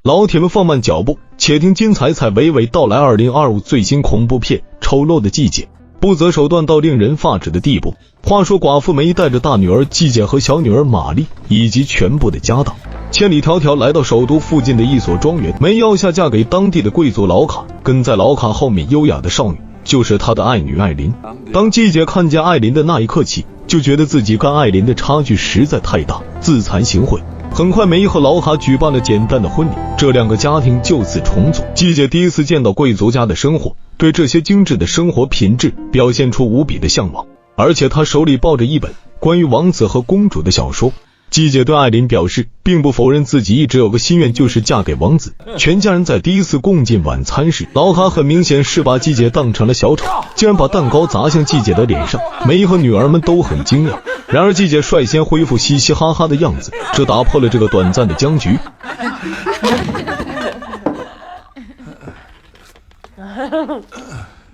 老铁们放慢脚步，且听金彩彩娓娓道来2025最新恐怖片《丑陋的季节》，不择手段到令人发指的地步。话说寡妇梅带着大女儿季姐和小女儿玛丽以及全部的家当，千里迢迢来到首都附近的一所庄园，梅要下嫁给当地的贵族老卡，跟在老卡后面优雅的少女就是她的爱女艾琳。当季姐看见艾琳的那一刻起，就觉得自己跟艾琳的差距实在太大，自惭形秽。很快梅和老卡举办了简单的婚礼，这两个家庭就此重组。季姐第一次见到贵族家的生活，对这些精致的生活品质表现出无比的向往，而且她手里抱着一本关于王子和公主的小说。季姐对艾琳表示，并不否认自己一直有个心愿，就是嫁给王子。全家人在第一次共进晚餐时，老卡很明显是把季姐当成了小丑，竟然把蛋糕砸向季姐的脸上。梅和女儿们都很惊讶，然而季姐率先恢复嘻嘻哈哈的样子，这打破了这个短暂的僵局。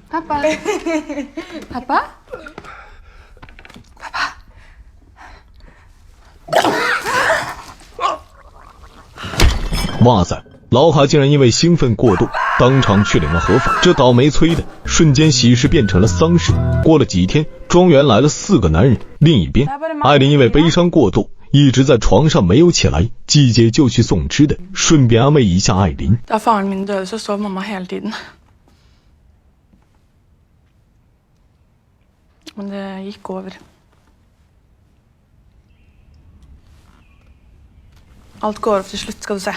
爸爸，爸爸。哇塞，老卡竟然因为兴奋过度当场去领了盒饭，这倒霉催的瞬间喜事变成了丧事。过了几天，庄园来了4个男人，另一边艾琳因为悲伤过度一直在床上没有起来，季姐就去送吃的，顺便安慰一下艾琳。Da faren min døde, så sov mamma hele tiden. Men det gikk over. Alt går over til slutt, skal du se.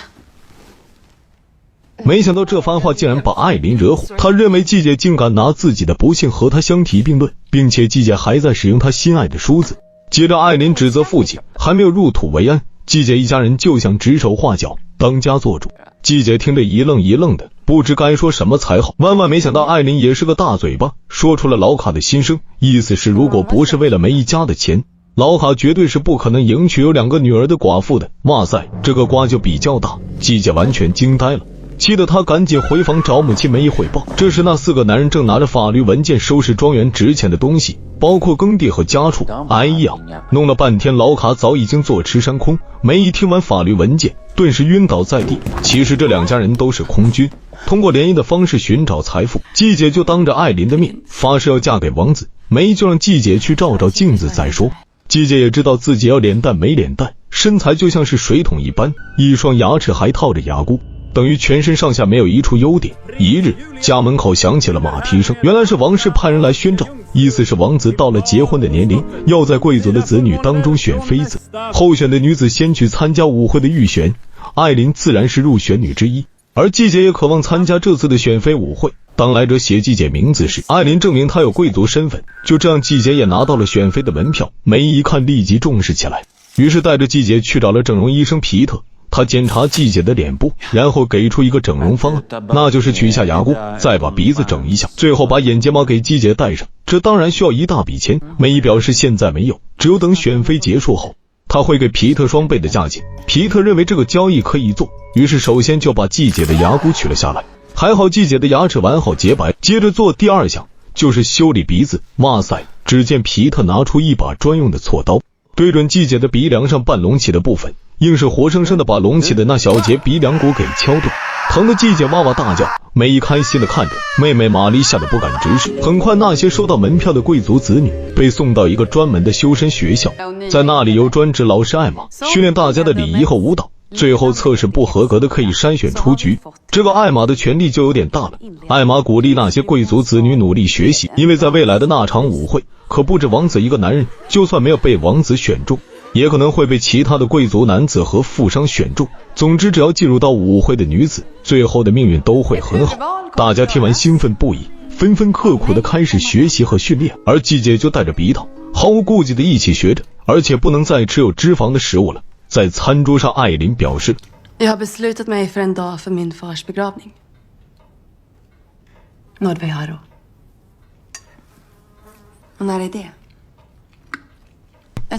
没想到这番话竟然把艾琳惹火，她认为季姐竟敢拿自己的不幸和她相提并论，并且季姐还在使用她心爱的梳子。接着艾琳指责父亲还没有入土为安，季姐一家人就想指手画脚，当家做主。季姐听得一愣一愣的，不知该说什么才好。万万没想到艾琳也是个大嘴巴，说出了老卡的心声，意思是如果不是为了梅一家的钱，老卡绝对是不可能迎娶有2个女儿的寡妇的。哇塞，这个瓜就比较大，季姐完全惊呆了，气得他赶紧回房找母亲梅姨汇报。这时那4个男人正拿着法律文件收拾庄园值钱的东西，包括耕地和家畜。哎呀，弄了半天老卡早已经坐吃山空。梅姨听完法律文件顿时晕倒在地。其实这2家人都是空军，通过联谊的方式寻找财富。季姐就当着艾琳的面发誓要嫁给王子，梅姨就让季姐去照照镜子再说。季姐也知道自己要脸蛋没脸蛋，身材就像是水桶一般，一双牙齿还套着牙箍，等于全身上下没有一处优点。一日，家门口响起了马蹄声，原来是王室派人来宣召，意思是王子到了结婚的年龄，要在贵族的子女当中选妃子。候选的女子先去参加舞会的预选，艾琳自然是入选女之一，而季姐也渴望参加这次的选妃舞会。当来者写季姐名字时，艾琳证明她有贵族身份，就这样季姐也拿到了选妃的门票。梅姨一看立即重视起来，于是带着季姐去找了整容医生皮特。他检查季姐的脸部，然后给出一个整容方案，那就是取下牙箍，再把鼻子整一下，最后把眼睫毛给季姐戴上。这当然需要一大笔钱，梅姨表示现在没有，只有等选妃结束后，他会给皮特双倍的价钱。皮特认为这个交易可以做，于是首先就把季姐的牙箍取了下来。还好季姐的牙齿完好洁白，接着做第2项，就是修理鼻子。哇塞，只见皮特拿出一把专用的锉刀，对准季姐的鼻梁上半隆起的部分，硬是活生生的把隆起的那小节鼻梁骨给敲断，疼得季姐哇哇大叫。梅姨开心的看着，妹妹玛丽吓得不敢直视。很快那些收到门票的贵族子女被送到一个专门的修身学校，在那里由专职老师艾玛训练大家的礼仪和舞蹈，最后测试不合格的可以筛选出局。这个艾玛的权力就有点大了，艾玛鼓励那些贵族子女努力学习，因为在未来的那场舞会可不止王子一个男人，就算没有被王子选中，也可能会被其他的贵族男子和富商选中。总之只要进入到舞会的女子，最后的命运都会很好。大家听完兴奋不已，纷纷刻苦的开始学习和训练，而季姐就带着鼻套毫无顾忌的一起学着，而且不能再吃有脂肪的食物了。在餐桌上，艾琳表示 Jag har beslutat mig för en dag för min fars begravning. Når vi har råd. Och när är det?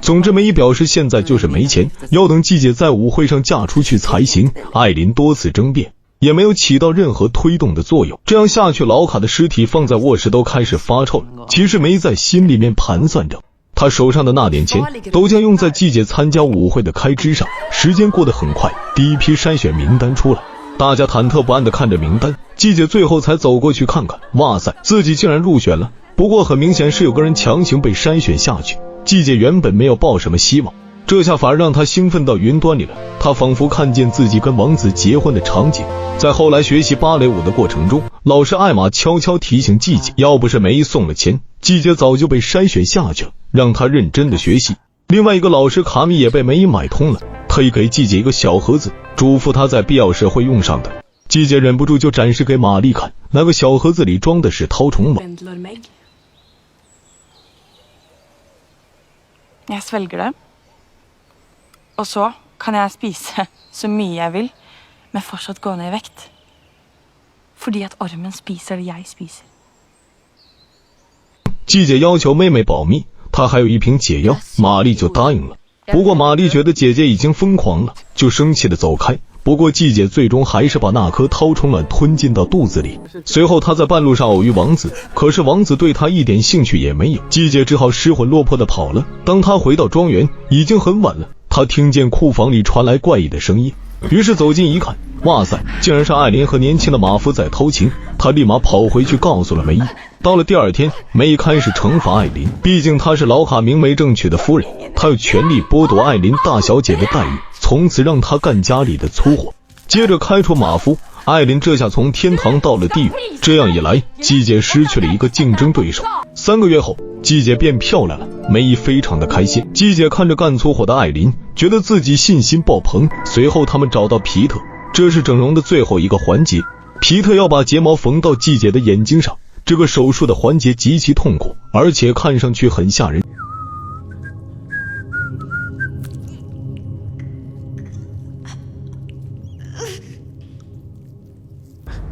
总之梅姨表示现在就是没钱，要等季姐在舞会上嫁出去才行。艾琳多次争辩，也没有起到任何推动的作用。这样下去，老卡的尸体放在卧室都开始发臭了。其实梅在心里面盘算着，他手上的那点钱都将用在季姐参加舞会的开支上。时间过得很快，第一批筛选名单出来，大家忐忑不安地看着名单。季姐最后才走过去看看，哇塞，自己竟然入选了。不过很明显是有个人强行被筛选下去。季姐原本没有抱什么希望，这下反而让她兴奋到云端里了。她仿佛看见自己跟王子结婚的场景。在后来学习芭蕾舞的过程中，老师艾玛悄悄提醒季姐，要不是梅送了钱，季姐早就被筛选下去了，让她认真的学习。另外一个老师卡米也被梅买通了，特意给季姐一个小盒子，嘱咐她在必要时会用上的。季姐忍不住就展示给玛丽看，那个小盒子里装的是绦虫网。Jeg svelger det. Og så kan jeg spise så mye jeg vil, men fortsatt gå ned i vekt. Fordi at ormen spiser det jeg spiser. 季姐要求妹妹保密，她还有一瓶解药，玛丽就答应了。不过玛丽觉得姐姐已经疯狂了，就生气地走开。不过季姐最终还是把那颗绦虫卵吞进到肚子里。随后她在半路上偶遇王子，可是王子对她一点兴趣也没有，季姐只好失魂落魄地跑了。当她回到庄园，已经很晚了。她听见库房里传来怪异的声音，于是走近一看，哇塞，竟然是艾琳和年轻的马夫在偷情。她立马跑回去告诉了梅姨。到了第二天，梅开始惩罚艾琳，毕竟她是老卡明媒正娶的夫人，她有权利剥夺艾琳大小姐的待遇，从此让她干家里的粗活，接着开除马夫。艾琳这下从天堂到了地狱，这样一来，季姐失去了一个竞争对手。3个月后，季姐变漂亮了，梅姨非常的开心。季姐看着干粗活的艾琳，觉得自己信心爆棚。随后他们找到皮特，这是整容的最后一个环节，皮特要把睫毛缝到季姐的眼睛上。这个手术的环节极其痛苦，而且看上去很吓人。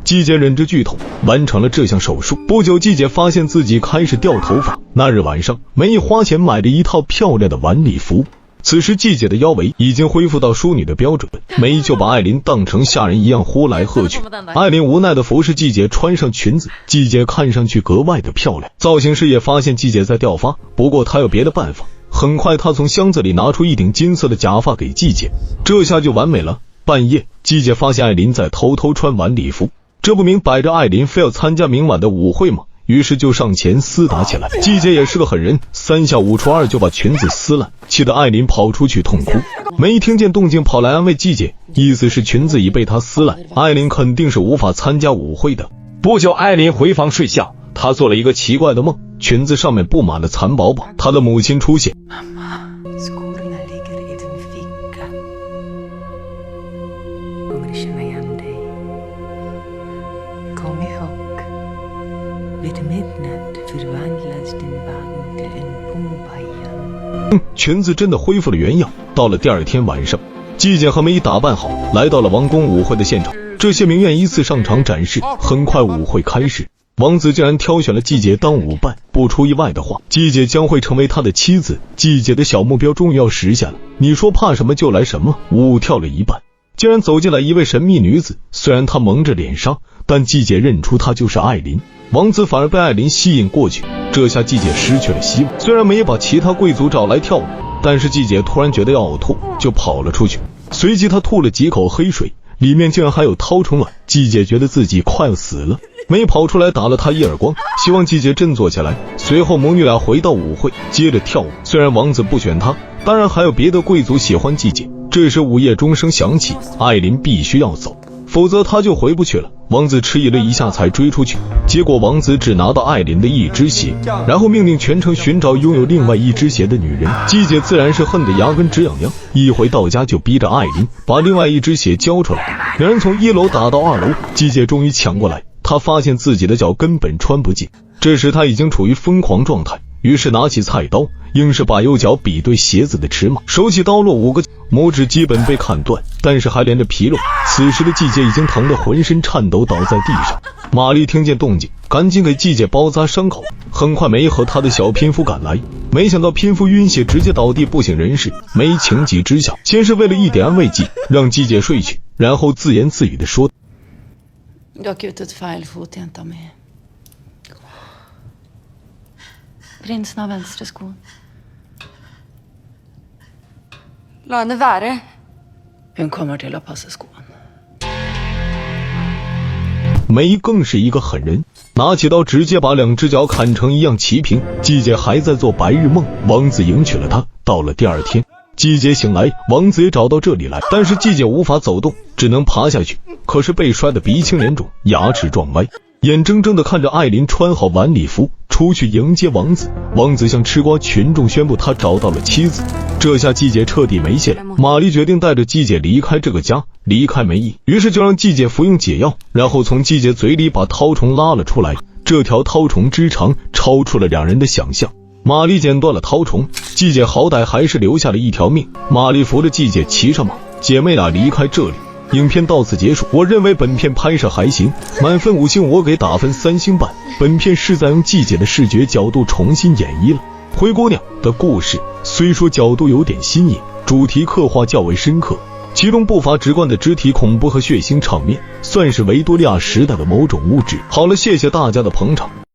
季姐忍着剧痛完成了这项手术。不久，季姐发现自己开始掉头发。那日晚上，梅姨花钱买了一套漂亮的晚礼服。此时季姐的腰围已经恢复到淑女的标准，梅就把艾琳当成下人一样呼来喝去。艾琳无奈的服侍季姐穿上裙子，季姐看上去格外的漂亮。造型师也发现季姐在掉发，不过她有别的办法。很快她从箱子里拿出一顶金色的假发给季姐，这下就完美了。半夜，季姐发现艾琳在偷偷穿晚礼服，这不明摆着艾琳非要参加明晚的舞会吗？于是就上前厮打起来。季姐也是个狠人，3下5除2就把裙子撕烂，气得艾琳跑出去痛哭。梅听见动静跑来安慰季姐，意思是裙子已被她撕烂，艾琳肯定是无法参加舞会的。不久，艾琳回房睡觉，她做了一个奇怪的梦，裙子上面布满了蚕宝宝。她的母亲出现。裙子真的恢复了原样。到了第二天晚上，季姐和梅打扮好，来到了王宫舞会的现场。这些名媛依次上场展示。很快舞会开始，王子竟然挑选了季姐当舞伴。不出意外的话，季姐将会成为他的妻子。季姐的小目标终于要实现了。你说怕什么就来什么。舞跳了一半，竟然走进来一位神秘女子。虽然她蒙着脸纱，但季姐认出她就是艾琳。王子反而被艾琳吸引过去，这下季姐失去了希望。虽然没把其他贵族找来跳舞，但是季姐突然觉得要呕吐，就跑了出去。随即她吐了几口黑水，里面竟然还有绦虫卵。季姐觉得自己快要死了，梅跑出来打了她一耳光，希望季姐振作起来。随后母女俩回到舞会，接着跳舞。虽然王子不选她，当然还有别的贵族喜欢季姐。这时午夜钟声响起，艾琳必须要走，否则他就回不去了。王子迟疑了一下才追出去，结果王子只拿到艾琳的一只鞋，然后命令全城寻找拥有另外一只鞋的女人。季姐自然是恨得牙根直痒痒，一回到家就逼着艾琳把另外一只鞋交出来。两人从1楼打到2楼，季姐终于抢过来，她发现自己的脚根本穿不进。这时她已经处于疯狂状态，于是拿起菜刀，硬是把右脚比对鞋子的尺码，手起刀落5个，拇指基本被砍断，但是还连着皮肉。此时的季姐已经疼得浑身颤抖，倒在地上。玛丽听见动静，赶紧给季姐包扎伤口。很快梅和她的小蝙蝠赶来，没想到蝙蝠晕血直接倒地不省人事。梅情急之下，先是为了一点安慰剂，让季姐睡去，然后自言自语地说： Du har kuttet feil fot, jenta mi. Prinsen har venstre skoen. La henne være. Hun kommer til å passe skoen.梅更是一个狠人，拿起刀直接把2只脚砍成一样齐平。季姐还在做白日梦，王子迎娶了她。到了第2天，季姐醒来，王子也找到这里来，但是季姐无法走动，只能爬下去，可是被摔得鼻青脸肿，牙齿撞歪，眼睁睁地看着艾琳穿好晚礼服出去迎接王子。王子向吃瓜群众宣布他找到了妻子，这下季姐彻底没戏了。玛丽决定带着季姐离开这个家，离开没意，于是就让季姐服用解药，然后从季姐嘴里把绦虫拉了出来。这条绦虫之长超出了2人的想象。玛丽剪断了绦虫，季姐好歹还是留下了一条命。玛丽扶着季姐骑上马，姐妹俩离开这里。影片到此结束，我认为本片拍摄还行，满分5星我给打分3星半。本片是在用季姐的视觉角度重新演绎了灰姑娘的故事，虽说角度有点新颖，主题刻画较为深刻，其中不乏直观的肢体恐怖和血腥场面，算是维多利亚时代的某种物质。好了，谢谢大家的捧场。